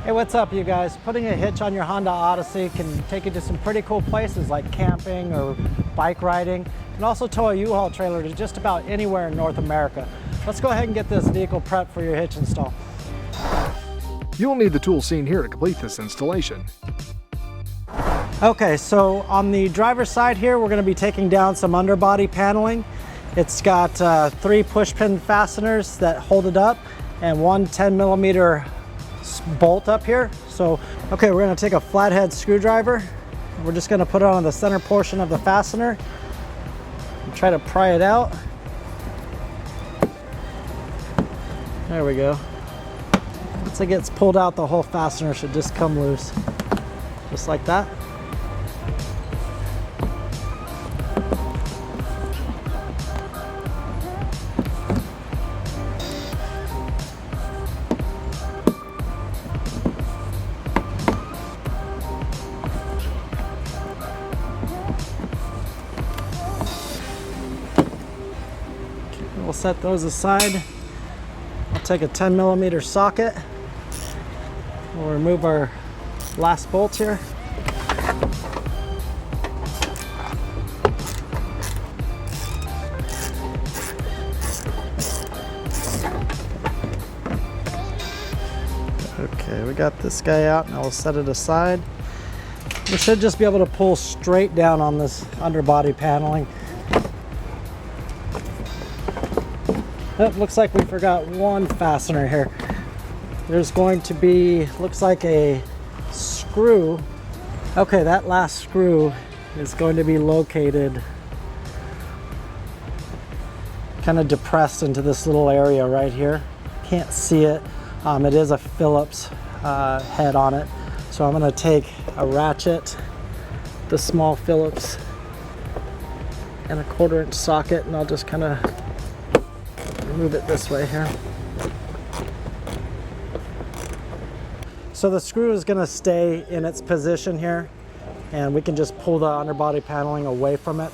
Hey, what's up you guys? Putting a hitch on your Honda Odyssey can take you to some pretty cool places like camping or bike riding. You can also tow a U-Haul trailer to just about anywhere in North America. Let's go ahead and get this vehicle prepped for your hitch install. You'll need the tools seen here to complete this installation. Okay, so on the driver's side here, we're going to be taking down some underbody paneling. It's got 3 push pin fasteners that hold it up and one 10mm bolt up here. So, okay, we're going to take a flathead screwdriver. We're just going to put it on the center portion of the fastener and try to pry it out. There we go. Once it gets pulled out, the whole fastener should just come loose. Just like that. We'll set those aside. I'll take a 10mm socket. We'll remove our last bolt here. Okay, we got this guy out. Now we'll set it aside. We should just be able to pull straight down on this underbody paneling. It looks like we forgot one fastener here. There's going to be, looks like a screw. Okay, that last screw is going to be located kind of depressed into this little area right here. Can't see it. It is a Phillips head on it. So I'm going to take a ratchet, the small Phillips, and a 1/4" socket, and I'll just kind of move it this way here. So the screw is going to stay in its position here, and we can just pull the underbody paneling away from it.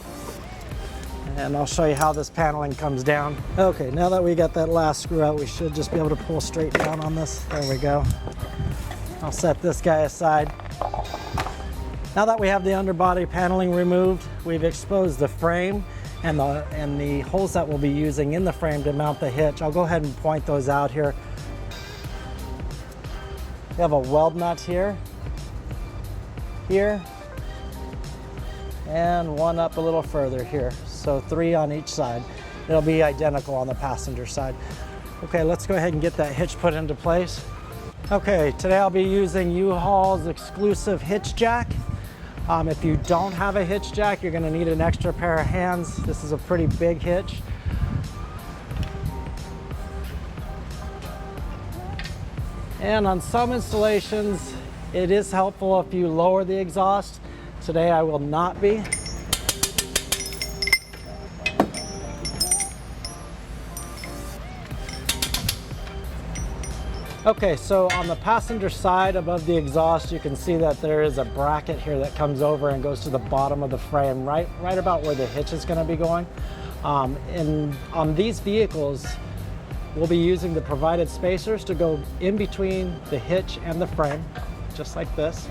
And I'll show you how this paneling comes down. Okay, now that we got that last screw out, we should just be able to pull straight down on this. There we go. I'll set this guy aside. Now that we have the underbody paneling removed, we've exposed the frame and the holes that we'll be using in the frame to mount the hitch. I'll go ahead and point those out here. We have a weld nut here, and one up a little further here. So 3 on each side. It'll be identical on the passenger side. Okay, let's go ahead and get that hitch put into place. Okay, today I'll be using U-Haul's exclusive hitch jack. If you don't have a hitch jack, you're going to need an extra pair of hands. This is a pretty big hitch. And on some installations, it is helpful if you lower the exhaust. Today I will not be. Okay, so on the passenger side above the exhaust, you can see that there is a bracket here that comes over and goes to the bottom of the frame, right about where the hitch is going to be going. And on these vehicles, we'll be using the provided spacers to go in between the hitch and the frame, just like this,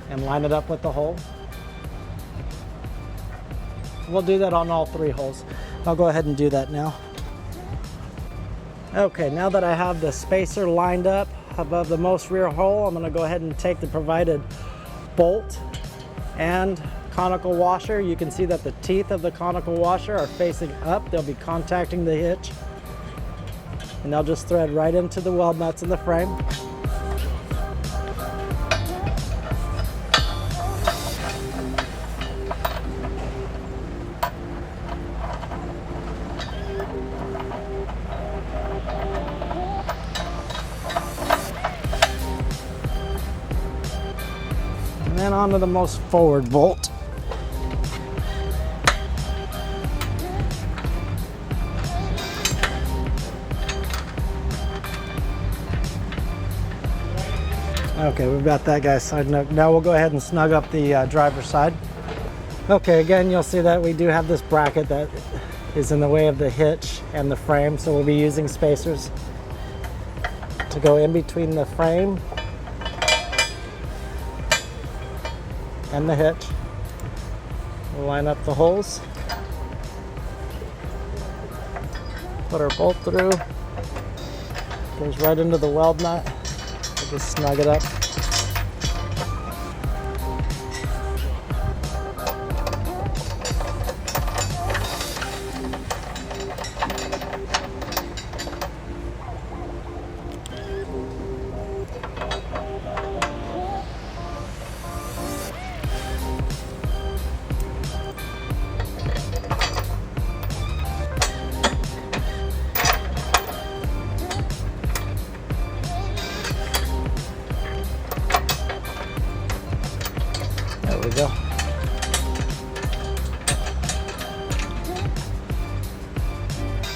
and line it up with the hole. We'll do that on all 3 holes. I'll go ahead and do that now. Okay, now that I have the spacer lined up above the most rear hole, I'm going to go ahead and take the provided bolt and conical washer. You can see that the teeth of the conical washer are facing up. They'll be contacting the hitch, and they'll just thread right into the weld nuts in the frame. And then onto the most forward bolt. Okay, we've got that guy signed up. Now we'll go ahead and snug up the driver's side. Okay, again, you'll see that we do have this bracket that is in the way of the hitch and the frame, so we'll be using spacers. to go in between the frame and the hitch. We'll line up the holes. Put our bolt through. Goes right into the weld nut. We'll just snug it up. There we go.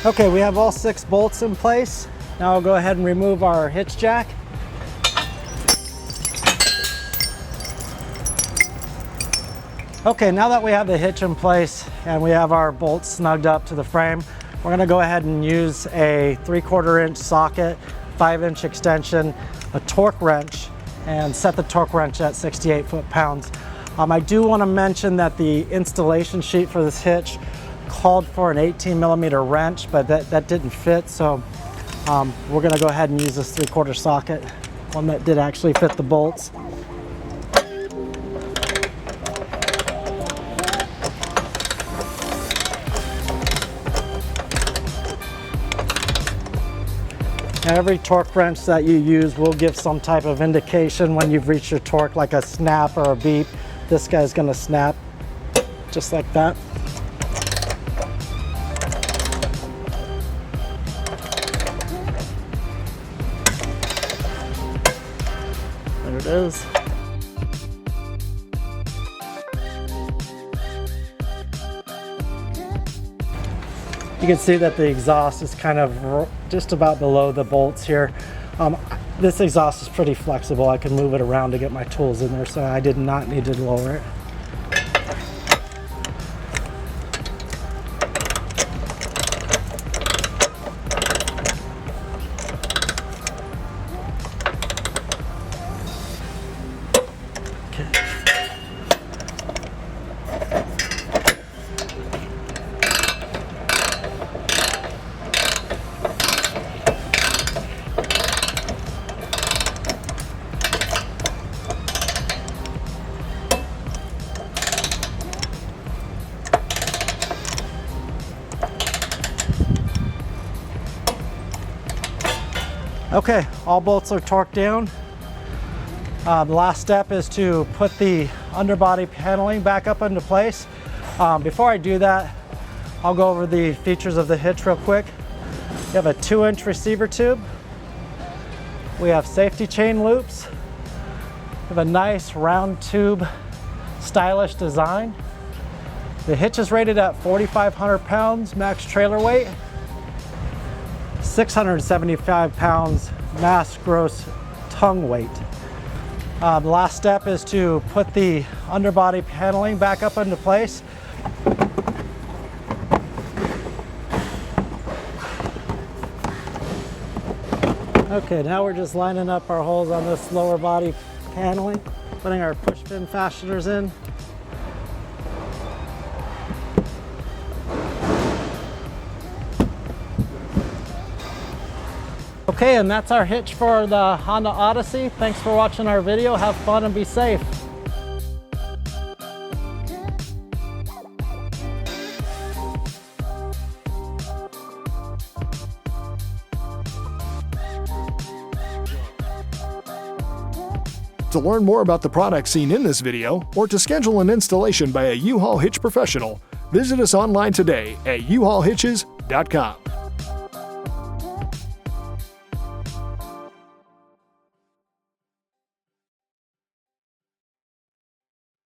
Okay, we have all 6 bolts in place. Now I'll go ahead and remove our hitch jack. Okay, now that we have the hitch in place and we have our bolts snugged up to the frame, we're gonna go ahead and use a 3/4 inch socket, 5-inch extension, a torque wrench, and set the torque wrench at 68 foot-pounds. I do want to mention that the installation sheet for this hitch called for an 18mm wrench, but that didn't fit, so we're going to go ahead and use this 3/4 socket, one that did actually fit the bolts. Now, every torque wrench that you use will give some type of indication when you've reached your torque, like a snap or a beep. This guy's gonna snap just like that. There it is. You can see that the exhaust is kind of just about below the bolts here. This exhaust is pretty flexible. I can move it around to get my tools in there, so I did not need to lower it. Okay, all bolts are torqued down. The last step is to put the underbody paneling back up into place. Before I do that, I'll go over the features of the hitch real quick. We have a 2-inch receiver tube. We have safety chain loops. We have a nice round tube, stylish design. The hitch is rated at 4,500 pounds max trailer weight. 675 pounds mass gross tongue weight. The last step is to put the underbody paneling back up into place. Okay, now we're just lining up our holes on this lower body paneling, putting our push pin fasteners in. Okay, and that's our hitch for the Honda Odyssey. Thanks for watching our video. Have fun and be safe. To learn more about the products seen in this video, or to schedule an installation by a U-Haul Hitch professional, visit us online today at uhaulhitches.com.